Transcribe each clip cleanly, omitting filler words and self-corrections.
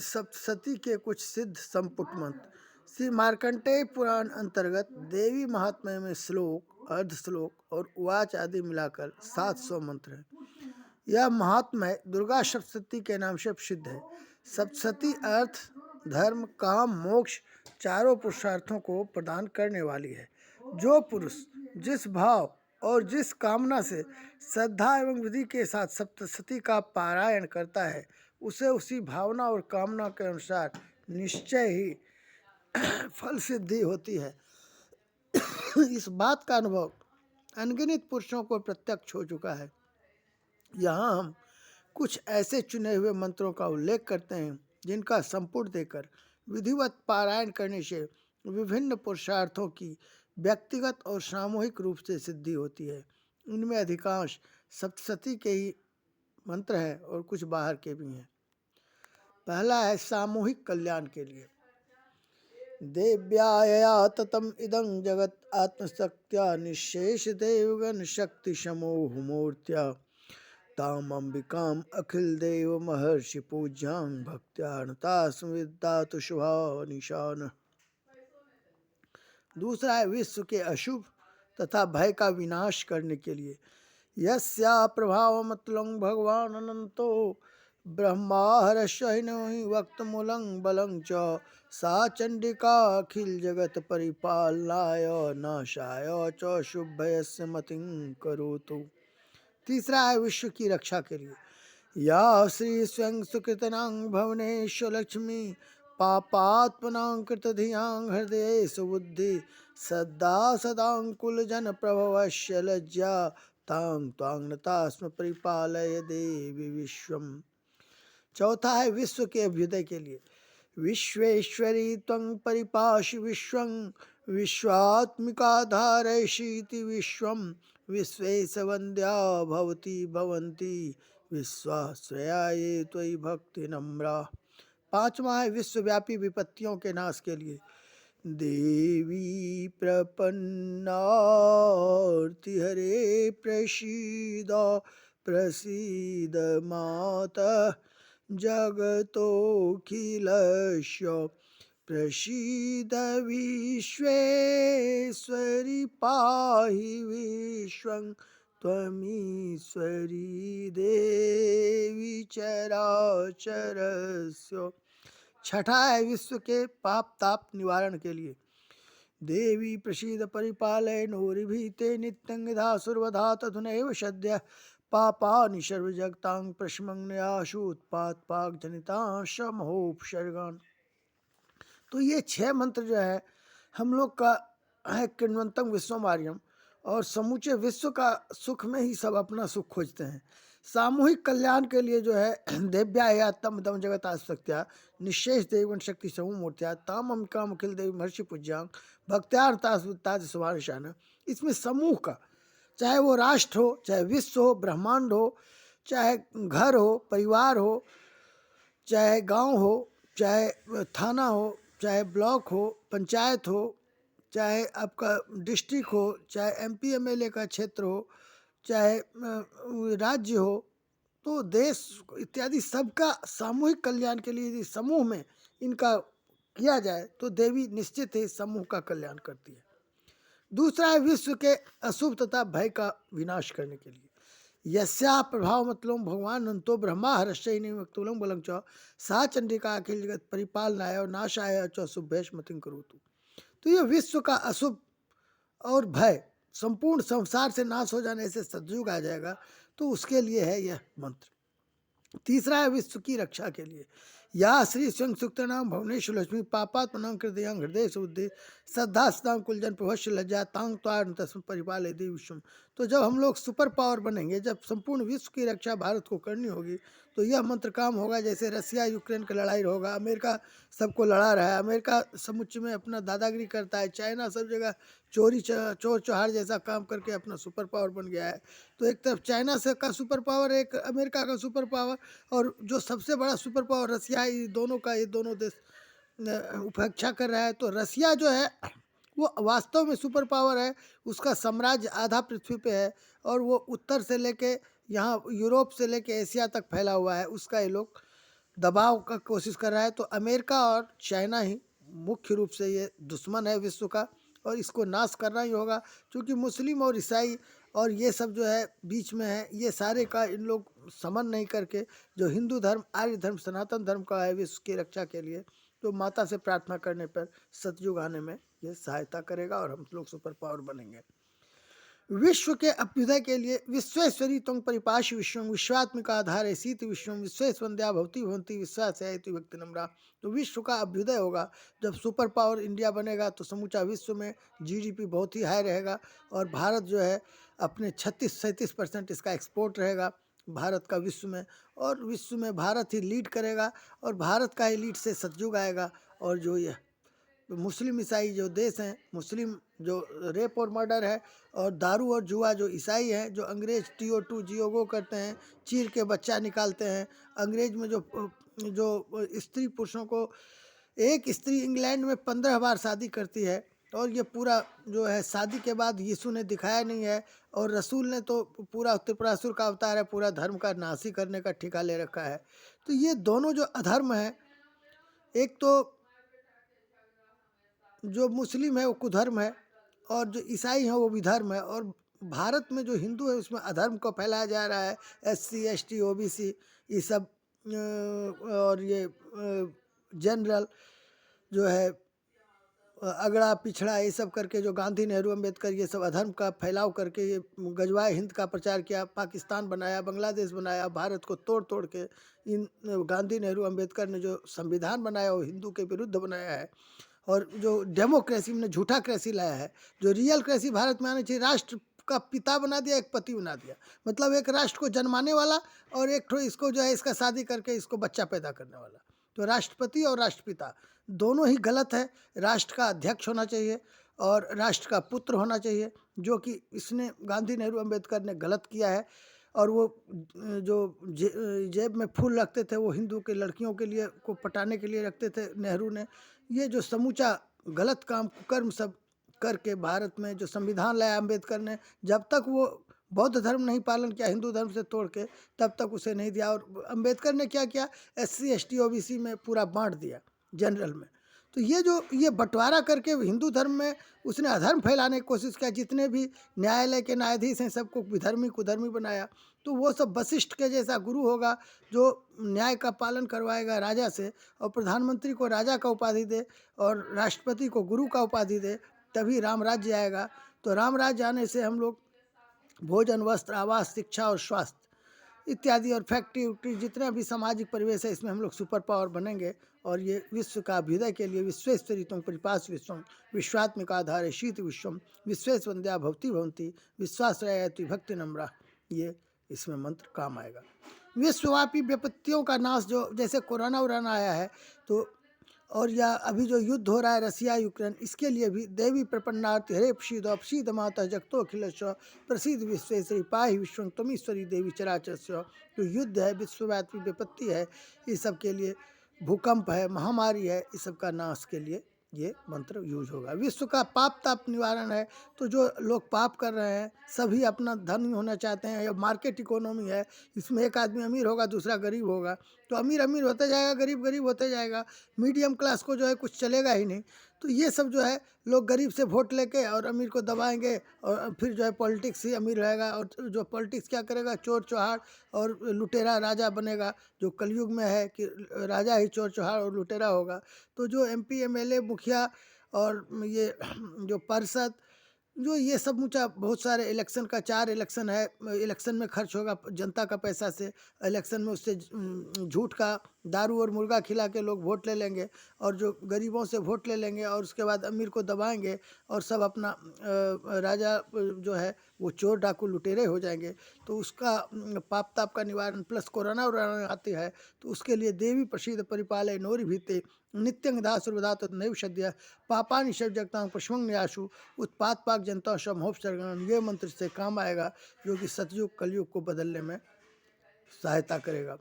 सप्तशती के कुछ सिद्ध संपुट मंत्र। श्री मार्कंडेय पुराण अंतर्गत देवी महात्म्य में श्लोक, अर्ध श्लोक और उवाच आदि मिलाकर 700 मंत्र हैं। यह महात्म्य दुर्गा सप्तशती के नाम से प्रसिद्ध है। सप्तशती अर्थ, धर्म, काम, मोक्ष चारों पुरुषार्थों को प्रदान करने वाली है। जो पुरुष जिस भाव और जिस कामना से श्रद्धा एवं विधि के साथ सप्तशती का पारायण करता है, उसे उसी भावना और कामना के अनुसार निश्चय ही फल सिद्धि होती है। इस बात का अनुभव अनगिनत पुरुषों को प्रत्यक्ष हो चुका है। यहाँ हम कुछ ऐसे चुने हुए मंत्रों का उल्लेख करते हैं जिनका संपुट देकर विधिवत पारायण करने से विभिन्न पुरुषार्थों की व्यक्तिगत और सामूहिक रूप से सिद्धि होती है। इनमें अधिकांश सप्तशती के ही मंत्र हैं और कुछ बाहर के भी हैं। पहला है सामूहिक कल्याण के लिए। देव्याया ततम इदं जगत आत्मशक्त्या निशेष देवगण शक्ति समूह मूर्त्या ताम अंबिकाम अखिल देव महर्षि पूज्यां भक्त्या विद्यातु शुभा निशान। दूसरा है विश्व के अशुभ तथा भय का विनाश करने के लिए। यस्या प्रभाव मतलं भगवान अनंतो ब्रह्माहरस्वहि वक्तमूलं बलं च सा चंडिका अखिल जगत परिपालनाय नाशाय च शुभयस्य मतिं करोतु। तीसरा है विश्व की रक्षा के लिए। या श्री स्वयं सुकृतनां भवनेश लक्ष्मी पापात्मनां कृतधियां हृदये सुबुद्धि सदा सदांकुल जन प्रभवश्य लज्जा तां त्वांगनता स्म परिपालय देवी विश्वम। चौथा है विश्व के अभ्युदय के लिए। विश्वेश्वरी त्वं परिपाशि विश्वं विश्वात्मिका धारयसीति विश्वं विश्वेश वन्द्या भवती भवन्ति विश्वाश्रया ये त्वयि भक्ति नम्रा। पांचवा है विश्वव्यापी विपत्तियों के नाश के लिए। देवी प्रपन्नार्ति हरे प्रसीद प्रसीद माता जगतोऽखिलस्य प्रसीद विश्वेश्वरी पाहि विश्वं त्वमीश्वरी देवी चराचरस्य। छठा है विश्व के पाप ताप निवारण के लिए। देवी प्रसीद परिपालय नोरिभीते नित्यं यथा सुरवधा तथुनैव सद्यः पापानि सर्वजगतां प्रशमन्याशुत्पात जनिता समहोपसर्गान्। तो ये 6 मंत्र जो है हम लोग का है किण्वंतम विश्वमार्यम, और समूचे विश्व का सुख में ही सब अपना सुख खोजते हैं। सामूहिक कल्याण के लिए जो है देव्या तम दम जगत आसक्त्या निशेष देवगण शक्ति समूह मूर्त्या ताम अमिका मुखिल देवी महर्षि पूज्यांग भक्त्यार ताज सुभानिशान। इसमें समूह का, चाहे वो राष्ट्र हो, चाहे विश्व हो, ब्रह्मांड हो, चाहे घर हो, परिवार हो, चाहे गांव हो, चाहे थाना हो, चाहे ब्लॉक हो, पंचायत हो, चाहे आपका डिस्ट्रिक्ट हो, चाहे एमपी एमएलए का क्षेत्र हो, चाहे राज्य हो, तो देश इत्यादि सबका सामूहिक कल्याण के लिए यदि समूह में इनका किया जाए तो देवी निश्चित ही समूह का कल्याण करती है। दूसरा है विश्व के अशुभ तथा भय का विनाश करने के लिए। यस्या प्रभाव मतलब भगवान अनंतो ब्रह्मा हर्षय वक्तुलं बलं च सा चंडिका अखिल जगत परिपालनाय और नाशाय च शुभेश मतिं करोतु। तो ये विश्व का अशुभ और भय संपूर्ण संसार से नाश हो जाने से सतयुग आ जाएगा, तो उसके लिए है यह मंत्र। तीसरा है विश्व की रक्षा के लिए। या श्री स्वयं सुक्तनाम भुवनेश लक्ष्मी पापात्मनां कृतयां हृदय सुबुद्धि श्रद्धा सदां कुलजन प्रभस्य लज्जा तांग त्वार तस्म परिपालय देवी विश्वम। तो जब हम लोग सुपर पावर बनेंगे, जब संपूर्ण विश्व की रक्षा भारत को करनी होगी, तो यह मंत्र काम होगा। जैसे रसिया यूक्रेन का लड़ाई होगा, अमेरिका सबको लड़ा रहा है, अमेरिका समुच्च में अपना दादागिरी करता है, चाइना सब जगह चोर चौहार जैसा काम करके अपना सुपर पावर बन गया है। तो एक तरफ चाइना से का सुपर पावर, एक अमेरिका का सुपर पावर, और जो सबसे बड़ा सुपर पावर रसिया है, ये दोनों देश उपेक्षा कर रहा है। तो रसिया जो है वो वास्तव में सुपर पावर है, उसका साम्राज्य आधा पृथ्वी पे है, और वो उत्तर से लेके यहाँ यूरोप से लेके एशिया तक फैला हुआ है, उसका ये लोग दबाव का कोशिश कर रहा है। तो अमेरिका और चाइना ही मुख्य रूप से ये दुश्मन है विश्व का, और इसको नाश करना ही होगा। क्योंकि मुस्लिम और ईसाई और ये सब जो है बीच में है, ये सारे का इन लोग समन नहीं करके जो हिंदू धर्म, आर्य धर्म, सनातन धर्म का है विश्व की रक्षा के लिए, तो माता से प्रार्थना करने पर सतयुग आने में ये सहायता करेगा और हम लोग सुपर पावर बनेंगे। विश्व के अभ्युदय के लिए विश्वेश्वरी त्वं परिपाश विश्वं विश्वात्मिका आधारे शीत विश्वं विश्वेश्वंद्या भवती भवंती विश्वास है भक्ति नम्रा। तो विश्व का अभ्युदय होगा जब सुपर पावर इंडिया बनेगा, तो समूचा विश्व में जीडीपी बहुत ही हाई रहेगा, और भारत जो है अपने 36-37% इसका एक्सपोर्ट रहेगा भारत का विश्व में, और विश्व में भारत ही लीड करेगा, और भारत का ही लीड से सतयुग आएगा। और जो ये मुस्लिम ईसाई जो देश हैं, मुस्लिम जो रेप और मर्डर है, और दारू और जुआ जो ईसाई हैं, जो अंग्रेज TO2 जियोगो करते हैं, चीर के बच्चा निकालते हैं। अंग्रेज में जो स्त्री पुरुषों को, एक स्त्री इंग्लैंड में 15 बार शादी करती है, और ये पूरा जो है शादी के बाद यीशु ने दिखाया नहीं है, और रसूल ने तो पूरा त्रिपुरासुर का अवतार है, पूरा धर्म का नाश ही करने का ठेका ले रखा है। तो ये दोनों जो अधर्म है, एक तो जो मुस्लिम है वो कुधर्म है, और जो ईसाई हैं वो विधर्म है, और भारत में जो हिंदू है उसमें अधर्म को फैलाया जा रहा है। SC ST OBC ये सब और ये जनरल जो है अगड़ा पिछड़ा ये सब करके, जो गांधी नेहरू अम्बेडकर ये सब अधर्म का फैलाव करके ये गजवाए हिंद का प्रचार किया, पाकिस्तान बनाया, बांग्लादेश बनाया, भारत को तोड़ तोड़ के इन गांधी नेहरू अम्बेडकर ने जो संविधान बनाया वो हिंदू के विरुद्ध बनाया है। और जो डेमोक्रेसी में झूठा क्रेसी लाया है, जो रियल क्रेसी भारत में आनी चाहिए, राष्ट्र का पिता बना दिया, एक पति बना दिया, मतलब एक राष्ट्र को जन्माने वाला, और एक ठो इसको जो है इसका शादी करके इसको बच्चा पैदा करने वाला। तो राष्ट्रपति और राष्ट्रपिता दोनों ही गलत है। राष्ट्र का अध्यक्ष होना चाहिए और राष्ट्र का पुत्र होना चाहिए, जो कि इसने गांधी नेहरू अम्बेडकर ने गलत किया है। और वो जो जेब में फूल रखते थे वो हिंदू के लड़कियों के लिए को पटाने के लिए रखते थे नेहरू ने। ये जो समूचा गलत काम कुकर्म सब करके भारत में जो संविधान लाया अम्बेडकर ने, जब तक वो बौद्ध धर्म नहीं पालन किया हिंदू धर्म से तोड़ के, तब तक उसे नहीं दिया। और अम्बेडकर ने क्या किया, SC ST OBC में पूरा बांट दिया जनरल में। तो ये बंटवारा करके हिंदू धर्म में उसने अधर्म फैलाने की कोशिश किया। जितने भी न्यायालय के न्यायाधीश हैं सबको विधर्मी कुधर्मी बनाया। तो वो सब वशिष्ठ के जैसा गुरु होगा जो न्याय का पालन करवाएगा राजा से, और प्रधानमंत्री को राजा का उपाधि दे और राष्ट्रपति को गुरु का उपाधि दे, तभी राम राज्य आएगा। तो राम राज्य आने से हम लोग भोजन, वस्त्र, आवास, शिक्षा और स्वास्थ्य इत्यादि, और फैक्ट्री उक्ट्री जितना भी सामाजिक परिवेश है, इसमें हम लोग सुपर पावर बनेंगे। और ये विश्व का अभ्युदय के लिए विश्वेश्वरी त्वं परिपाश विश्वं विश्वात्मिका आधारे शीत विश्वं विश्वेश्वंद्या भवती भवंती विश्वाश्रयति भक्ति नम्रा, ये इसमें मंत्र काम आएगा। विश्वव्यापी विपत्तियों का नाश, जो जैसे कोरोना उराना आया है, तो और या अभी जो युद्ध हो रहा है रसिया यूक्रेन, इसके लिए भी देवी प्रपन्नार्थ हरे प्रसीद माता जगतो अखिलेश्वर प्रसिद्ध विश्वेश्वरी पाहि विश्वं त्वमीश्वरी देवी चराचरस्य। तो युद्ध है, विश्वव्यापी विपत्ति है, इस सब के लिए, भूकंप है, महामारी है, इस सब का नाश के लिए ये मंत्र यूज होगा। विश्व का पाप ताप निवारण है। तो जो लोग पाप कर रहे हैं सभी अपना धनी होना चाहते हैं, या मार्केट इकोनॉमी है, इसमें एक आदमी अमीर होगा दूसरा गरीब होगा, तो अमीर अमीर होते जाएगा, गरीब गरीब होते जाएगा, मीडियम क्लास को जो है कुछ चलेगा ही नहीं। तो ये सब जो है लोग गरीब से वोट लेके और अमीर को दबाएंगे, और फिर जो है पॉलिटिक्स ही अमीर रहेगा। और जो पॉलिटिक्स क्या करेगा, चोर चौहाड़ और लुटेरा राजा बनेगा, जो कलयुग में है कि राजा ही चोर चौहाड़ और लुटेरा होगा। तो जो MP MLA मुखिया और ये जो पार्षद, जो ये सब मुझा बहुत सारे इलेक्शन का 4 इलेक्शन है, इलेक्शन में खर्च होगा जनता का पैसा से, इलेक्शन में उससे झूठ का दारू और मुर्गा खिला के लोग वोट ले लेंगे, और जो गरीबों से वोट ले लेंगे, और उसके बाद अमीर को दबाएंगे, और सब अपना राजा जो है वो चोर डाकू लुटेरे हो जाएंगे। तो उसका पाप ताप का निवारण प्लस कोरोना उरोना आती है, तो उसके लिए देवी प्रसीद परिपालय नोरि भीते नित्यंग दासुर्वधात नैव सद्य पापानि शव जगतांग पशुंग न्यासु उत्पात पाक जनता समहोप सरगण। ये मंत्र से काम आएगा, जो कि सतयुग कलयुग को बदलने में सहायता करेगा।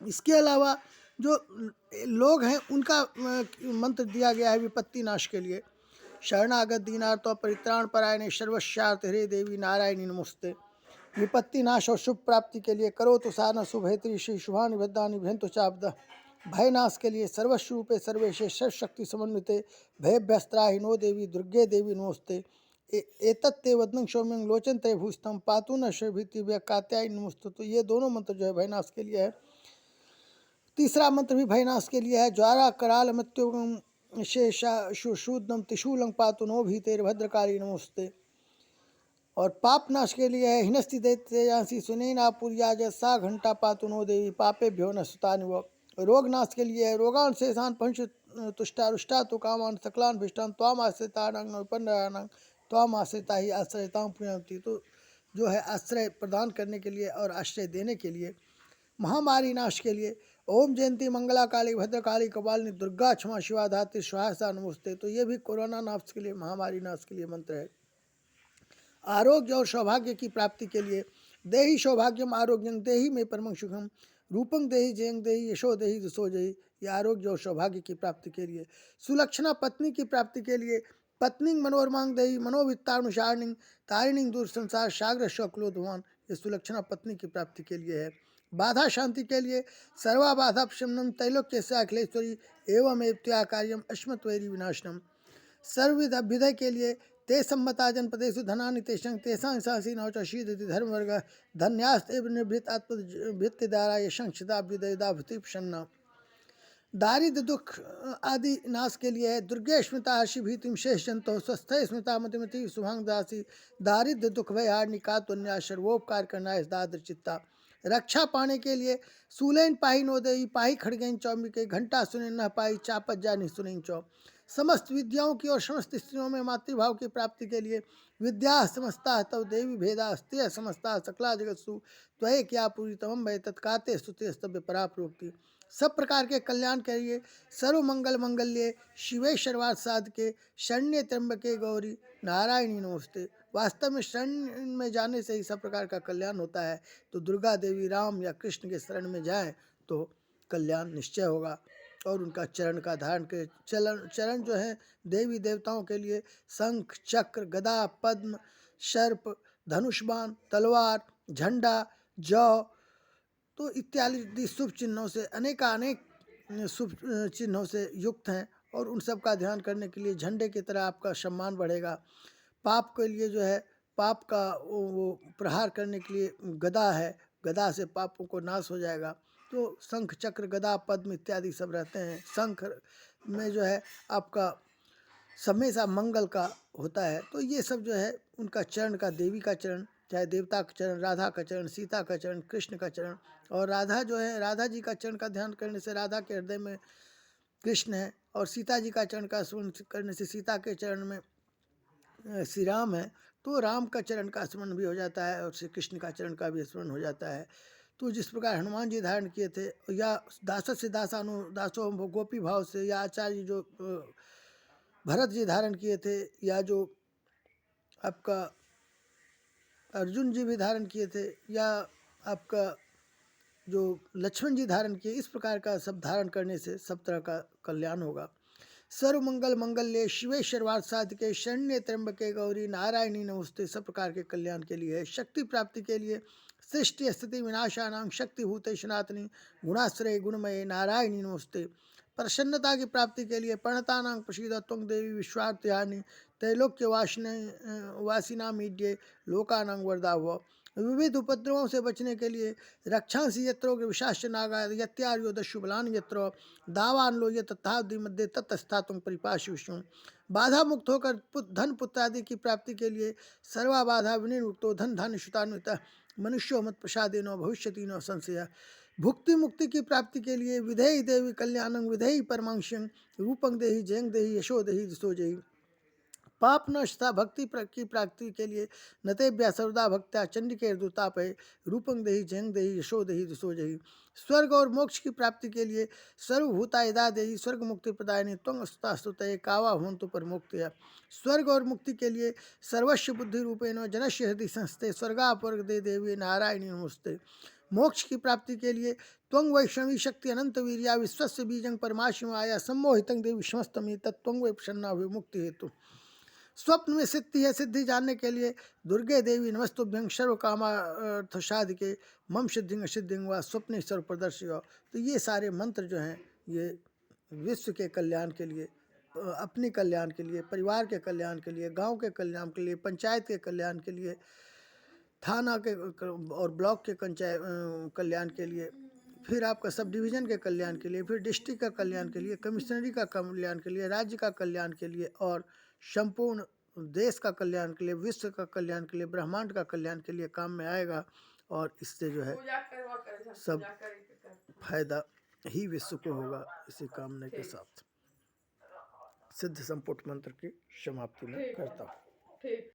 इसके अलावा जो लोग हैं उनका मंत्र दिया गया है विपत्ति नाश के लिए। शरणागत दीनार्थ परित्राण परायणे सर्वस्यार्थ हरे देवी नारायणी नमस्ते। विपत्ति नाश और शुभ प्राप्ति के लिए करो तो साधना शुभेत्री श्री शुभानि भद्रानि भयंतु चापद भय नाश के लिए सर्वस्व रूपे सर्वेशे सर्वशक्ति समन्विते भयभ्यस्त्राहिनो देवी दुर्गे देवी नमोस्ते एतत्ते वदनं सौम्यं लोचन त्रय भूषितम पातु न शोभिति कात्याय नमोस्तु। तो ये दोनों मंत्र जो है भयनाश के लिए है। तीसरा मंत्र भी भयनाश के लिए है। ज्वारा कराल मृत्यु शेषूदम त्रिशूलं पातु नो भीतेर भद्रकाली नमोस्ते। और पाप नाश के लिए है। हिनस्ति दैत्यासी सुनैनापुर्याज सा घंटा पातु नो देवी पापेभ्यो न सुतानि व। रोग नाश के लिए है। रोगान शेषान पंच तुष्टा रुष्टा तो कामान सकलान भिष्टान त्वाम आश्रितानां विपन्नानां त्वाम आश्रिता ही आश्रयतां पुण्यवती। तो जो है आश्रय प्रदान करने के लिए और आश्रय देने के लिए। महामारी नाश के लिए ओम जयंती मंगला काली भद्रकाली कपालिनी दुर्गा क्षमा शिवा धात्री स्वाहा नमोस्ते। तो ये भी कोरोना नाश के लिए महामारी नाश के लिए मंत्र है। आरोग्य और सौभाग्य की प्राप्ति के लिए देहि सौभाग्यम आरोग्यं देहि में परमं सुखम रूपं देहि जयं देहि यशो देहि दिशो जयि। ये आरोग्य और सौभाग्य की प्राप्ति के लिए। सुलक्षणा पत्नी की प्राप्ति के लिए पत्नी मनोरमांग देहि मनोवित्तानुसारिणी तारिणी दूर संसार सागर शोक्लोधवान। ये सुलक्षणा पत्नी की प्राप्ति के लिए है। बाधा शांति के लिए सर्वा बाधा प्रशमनम त्रैलोक्य से अखिलेश्वरी एवं एवत्या कार्यम अस्मत्वैरी विनाशनम। सर्वविध अभ्युदय के लिए ते सम्मता जनपदेषु धनानि तेषां तेषां साहसी नौ च शीदति धर्मवर्ग धन्यास्त एव निभृत आत्मभृत्य द्वारा यशं क्षिताभ्युदयदा भूति प्रसन्ना। दारिद्र दुख आदि नाश के लिए है। दुर्गे स्मृता हर्षि भीतिम शेष जंतो स्वस्थ स्मृता मतिमति शुभांग दासी दारिद्र दुख भय हार निकातुन्या सर्वोपकार करना है दाद्र चित्ता। रक्षा पाने के लिए सूलेन पाही नोदयी पाही खड़गेन चौमिके घंटा सुने न पाई चापत जा नहीं सुनें चौ। समस्त विद्याओं की और समस्त स्त्रियों में मातृभाव की प्राप्ति के लिए विद्या समस्ता तव देवी भेदा स्त्रिय समस्ता सकला जगत्सु त्वये क्या पूरी तमम भय तत्काते स्तुते स्तव्य पराप्रोक्ति। सब प्रकार के कल्याण के लिए सर्व मंगल मंगल्ये शिवे सर्वार्थ साधके शरण्य त्र्यंबके गौरी नारायणी नमोस्ते। वास्तव में शरण में जाने से ही सब प्रकार का कल्याण होता है। तो दुर्गा देवी राम या कृष्ण के शरण में जाएं तो कल्याण निश्चय होगा। और उनका चरण का धारण के चरण जो है देवी देवताओं के लिए शंख चक्र गदा पद्म सर्प धनुष्बाण तलवार झंडा जौ तो इत्यादि शुभ चिन्हों से अनेक शुभ चिन्हों से युक्त हैं। और उन सब का ध्यान करने के लिए झंडे की तरह आपका सम्मान बढ़ेगा। पाप के लिए जो है पाप का वो प्रहार करने के लिए गदा है। गदा से पापों को नाश हो जाएगा। तो शंख चक्र गदा पद्म इत्यादि सब रहते हैं। शंख में जो है आपका हमेशा मंगल का होता है। तो ये सब जो है उनका चरण का देवी का चरण चाहे देवता का चरण राधा का चरण सीता का चरण कृष्ण का चरण। और राधा जो है राधा जी का चरण का ध्यान करने से राधा के हृदय में कृष्ण है। और सीता जी का चरण का स्मरण करने से सीता के चरण में श्री राम है। तो राम का चरण का स्मरण भी हो जाता है और श्री कृष्ण का चरण का भी स्मरण हो जाता है। तो जिस प्रकार हनुमान जी धारण किए थे या दास से दासो गोपी भाव से या आचार्य जो भरत जी धारण किए थे या जो आपका अर्जुन जी भी धारण किए थे या आपका जो लक्ष्मण जी धारण किए। इस प्रकार का सब धारण करने से सब तरह का कल्याण होगा। सर्व मंगल मंगल्ये शिवे सर्वार्थ साधिके शरण्य त्र्यंबके गौरी नारायणी नमोस्ते। सब प्रकार के कल्याण के लिए है। शक्ति प्राप्ति के लिए सृष्टि स्थिति विनाशानां शक्तिभूते सनातनी गुणाश्रय गुणमय नारायणी नमोस्ते। प्रसन्नता की प्राप्ति के लिए प्रणतानां प्रसीद त्वं देवी विश्वार्थयानि त्रैलोक्य वासिना मीड्ये लोकानां वरदाव। विविध उपद्रवों से बचने के लिए रक्षांसी यत्रो विशास्य नागा यत्यार्यो दशुबलान यत्रो दावान लो ये तत्थादि मध्य तत्स्था तुम परिपाश विष्णु। बाधा मुक्त होकर धन पुत्र आदि की प्राप्ति के लिए सर्वा बाधा विनिर्मुक्तो धन धान्य शुतान्वित मनुष्यो मत प्रसादेनो भविष्यति नो संशय। भुक्ति मुक्ति की प्राप्ति के लिए विधेयी देवी कल्याणं विधेयी परमांशं रूपं देहि जयं देहि यशो देहि दिशो जयि। पाप नष्टता भक्ति की प्राप्ति के लिए नतेभ्य सर्वदा भक्त्या चंडिके दुतापय रूपं देहि जयं देहि यशो देहि दिशो जयि। स्वर्ग और मोक्ष की प्राप्ति के लिए सर्वभूता यदा देहि स्वर्ग मुक्ति प्रदायिनी त्वं स्तुतये कावा भवन्तु पर मुक्तिया। स्वर्ग और मुक्ति के लिए सर्वस्व बुद्धि रूपेण जनस्य हृदय संस्थे स्वर्गापवर्ग दे देवी नारायणी नमोस्ते। मोक्ष की प्राप्ति के लिए त्वं वैष्णवी शक्ति अनंत वीर्या विश्वस्य बीजं परमाशिव आया सम्मोहितं देवी समस्तमी तत्त्वं वै प्रसन्ना हुई मुक्ति हेतु। स्वप्न में सिद्धि है, सिद्धि जानने के लिए दुर्गे देवी नमस्तुभ्यं सर्व कामार्थ साधिके मम सिद्धिं सिद्धिं वा स्वप्नेश्वर प्रदर्शिव। तो ये सारे मंत्र जो हैं ये विश्व के कल्याण के लिए, अपने कल्याण के लिए, परिवार के कल्याण के लिए, गांव के कल्याण के लिए, पंचायत के कल्याण के लिए, थाना के और ब्लॉक के कल्याण के लिए, फिर आपका सब डिवीज़न के कल्याण के लिए, फिर डिस्ट्रिक्ट का कल्याण के लिए, कमिश्नरी का कल्याण के लिए, राज्य का कल्याण के लिए और संपूर्ण देश का कल्याण के लिए, विश्व का कल्याण के लिए, ब्रह्मांड का कल्याण के लिए काम में आएगा। और इससे जो है सब फायदा ही विश्व को होगा। इसी कामना के साथ सिद्ध संपुट मंत्र की समाप्ति में करता हूँ।